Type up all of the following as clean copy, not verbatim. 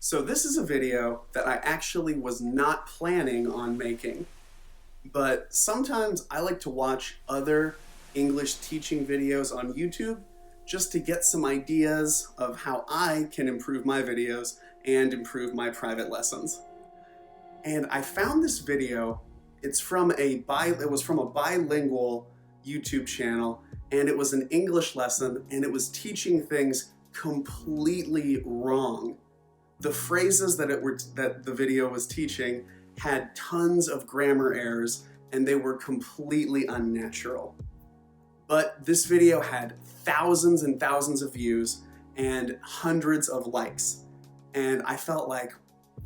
So this is a video that I actually was not planning on making, but sometimes I like to watch other English teaching videos on YouTube just to get some ideas of how I can improve my videos and improve my private lessons. And I found this video. It was from a bilingual YouTube channel, and it was an English lesson, and it was teaching things completely wrong. The phrases that the video was teaching had tons of grammar errors, and they were completely unnatural. But this video had thousands and thousands of views and hundreds of likes. And I felt like,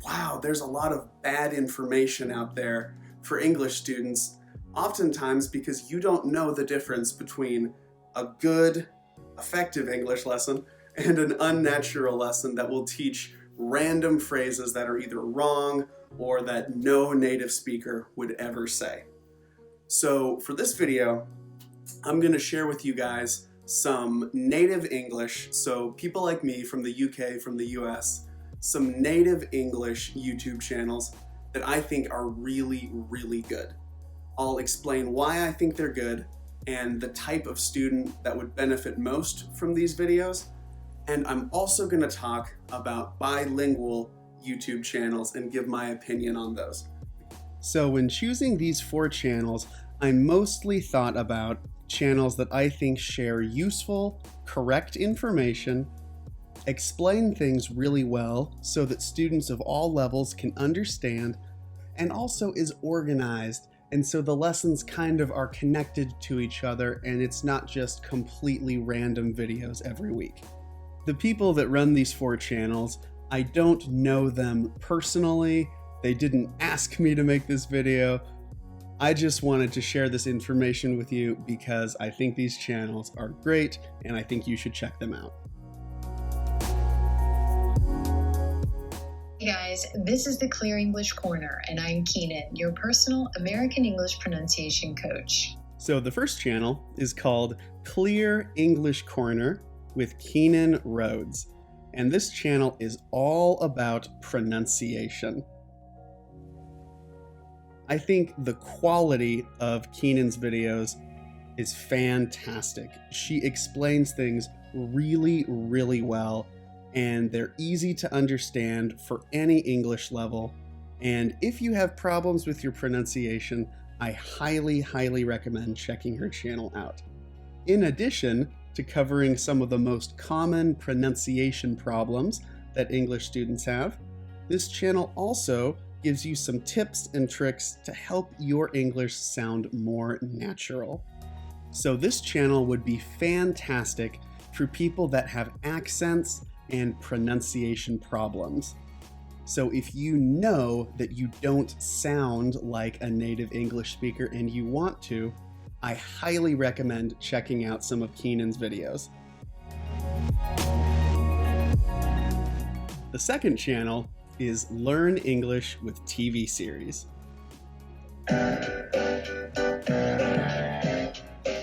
wow, there's a lot of bad information out there for English students, oftentimes because you don't know the difference between a good, effective English lesson and an unnatural lesson that will teach random phrases that are either wrong or that no native speaker would ever say. So for this video, I'm going to share with you guys some native English, so people like me from the UK, from the US, some native English YouTube channels that I think are really, really good. I'll explain why I think they're good and the type of student that would benefit most from these videos. And I'm also going to talk about bilingual YouTube channels and give my opinion on those. So when choosing these 4 channels, I mostly thought about channels that I think share useful, correct information, explain things really well so that students of all levels can understand, and also is organized, and so the lessons kind of are connected to each other and it's not just completely random videos every week. The people that run these 4 channels, I don't know them personally. They didn't ask me to make this video. I just wanted to share this information with you because I think these channels are great and I think you should check them out. Hey guys, this is the Clear English Corner and I'm Keenan, your personal American English pronunciation coach. So the first channel is called Clear English Corner with Keenan Rhodes, and this channel is all about pronunciation. I think the quality of Keenan's videos is fantastic. She explains things really, really well, and they're easy to understand for any English level. And if you have problems with your pronunciation, I highly, highly recommend checking her channel out. In addition to covering some of the most common pronunciation problems that English students have, this channel also gives you some tips and tricks to help your English sound more natural. So this channel would be fantastic for people that have accents and pronunciation problems. So if you know that you don't sound like a native English speaker and you want to, I highly recommend checking out some of Keenan's videos. The second channel is Learn English with TV Series.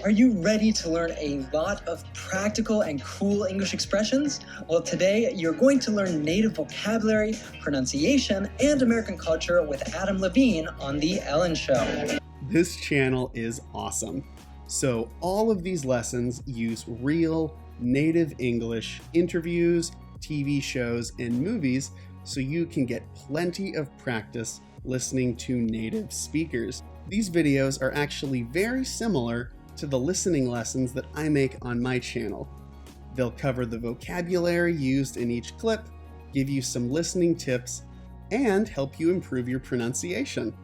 Are you ready to learn a lot of practical and cool English expressions? Well, today you're going to learn native vocabulary, pronunciation, and American culture with Adam Levine on The Ellen Show. This channel is awesome. So all of these lessons use real native English interviews, TV shows, and movies so you can get plenty of practice listening to native speakers. These videos are actually very similar to the listening lessons that I make on my channel. They'll cover the vocabulary used in each clip, give you some listening tips, and help you improve your pronunciation.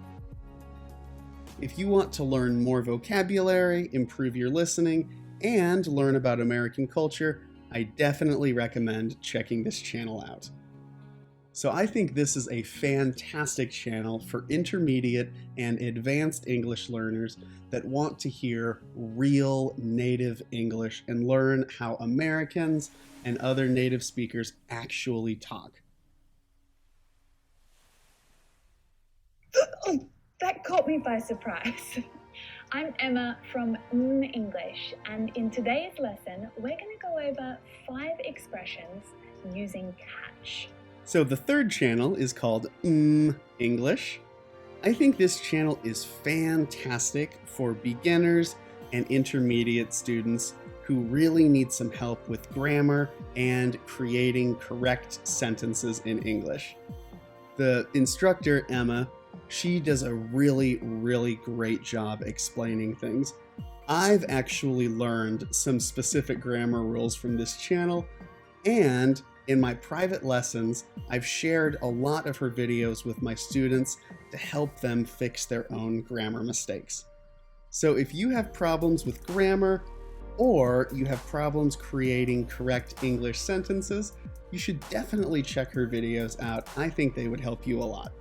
If you want to learn more vocabulary, improve your listening, and learn about American culture, I definitely recommend checking this channel out. So I think this is a fantastic channel for intermediate and advanced English learners that want to hear real native English and learn how Americans and other native speakers actually talk. Oh, that caught me by surprise. I'm Emma from English, and in today's lesson, we're going to go over 5 expressions using catch. So the third channel is called English. I think this channel is fantastic for beginners and intermediate students who really need some help with grammar and creating correct sentences in English. The instructor, Emma, she does a really great job explaining things. I've actually learned some specific grammar rules from this channel, and in my private lessons, I've shared a lot of her videos with my students to help them fix their own grammar mistakes. So if you have problems with grammar, or you have problems creating correct English sentences, you should definitely check her videos out. I think they would help you a lot.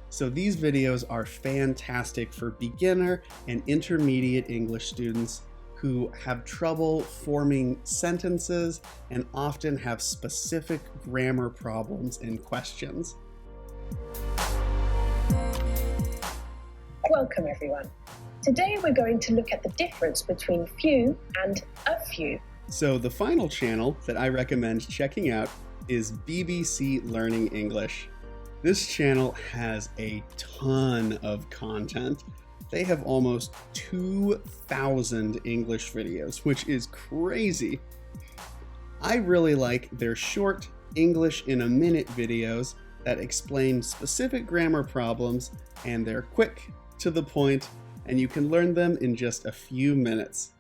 So these videos are fantastic for beginner and intermediate English students who have trouble forming sentences and often have specific grammar problems and questions. Welcome everyone. Today we're going to look at the difference between few and a few. So the final channel that I recommend checking out is BBC Learning English. This channel has a ton of content. They have almost 2,000 English videos, which is crazy. I really like their short English in a minute videos that explain specific grammar problems, and they're quick, to the point, and you can learn them in just a few minutes.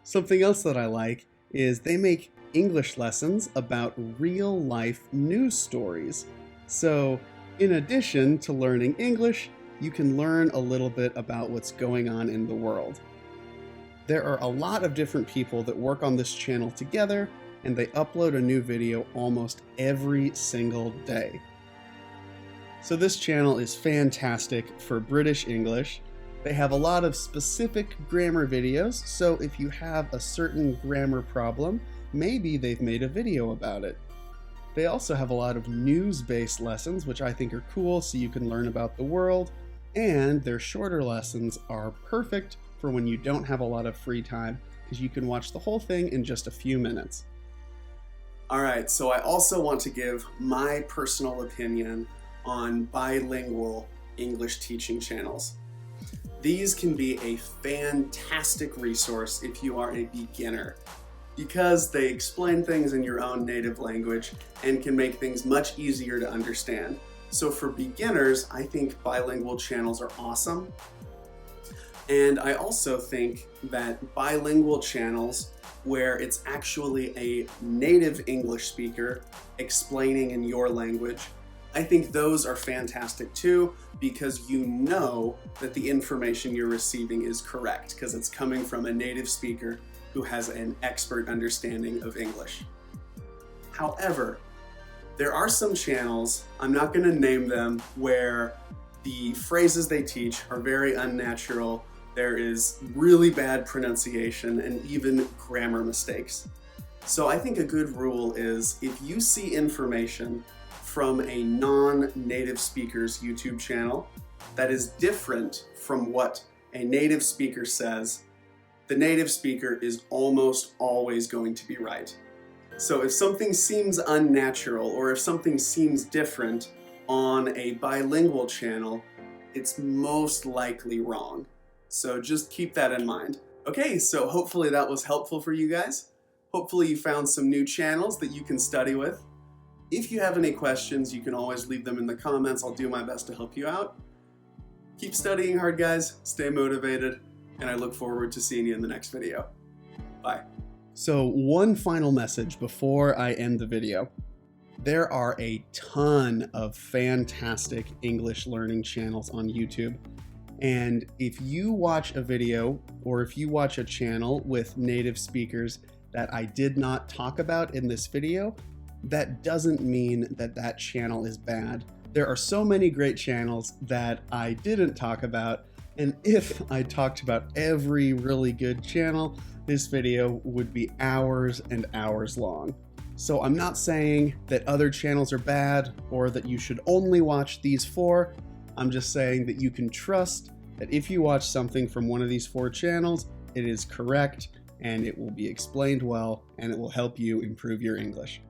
Something else that I like is they make English lessons about real-life news stories. So, in addition to learning English, you can learn a little bit about what's going on in the world. There are a lot of different people that work on this channel together, and they upload a new video almost every single day. So this channel is fantastic for British English. They have a lot of specific grammar videos, so if you have a certain grammar problem, maybe they've made a video about it. They also have a lot of news-based lessons, which I think are cool, so you can learn about the world, and their shorter lessons are perfect for when you don't have a lot of free time, because you can watch the whole thing in just a few minutes. Alright, so I also want to give my personal opinion on bilingual English teaching channels. These can be a fantastic resource if you are a beginner, because they explain things in your own native language and can make things much easier to understand. So for beginners, I think bilingual channels are awesome. And I also think that bilingual channels where it's actually a native English speaker explaining in your language, I think those are fantastic too, because you know that the information you're receiving is correct because it's coming from a native speaker who has an expert understanding of English. However, there are some channels, I'm not going to name them, where the phrases they teach are very unnatural. There is really bad pronunciation and even grammar mistakes. So I think a good rule is if you see information from a non-native speaker's YouTube channel that is different from what a native speaker says, the native speaker is almost always going to be right. So if something seems unnatural or if something seems different on a bilingual channel, it's most likely wrong. So just keep that in mind. Okay, so hopefully that was helpful for you guys. Hopefully you found some new channels that you can study with. If you have any questions, you can always leave them in the comments. I'll do my best to help you out. Keep studying hard, guys. Stay motivated. And I look forward to seeing you in the next video. Bye. So one final message before I end the video. There are a ton of fantastic English learning channels on YouTube. And if you watch a video or if you watch a channel with native speakers that I did not talk about in this video, that doesn't mean that that channel is bad. There are so many great channels that I didn't talk about, and if I talked about every really good channel, this video would be hours and hours long. So I'm not saying that other channels are bad or that you should only watch these 4. I'm just saying that you can trust that if you watch something from one of these 4 channels, it is correct and it will be explained well and it will help you improve your English.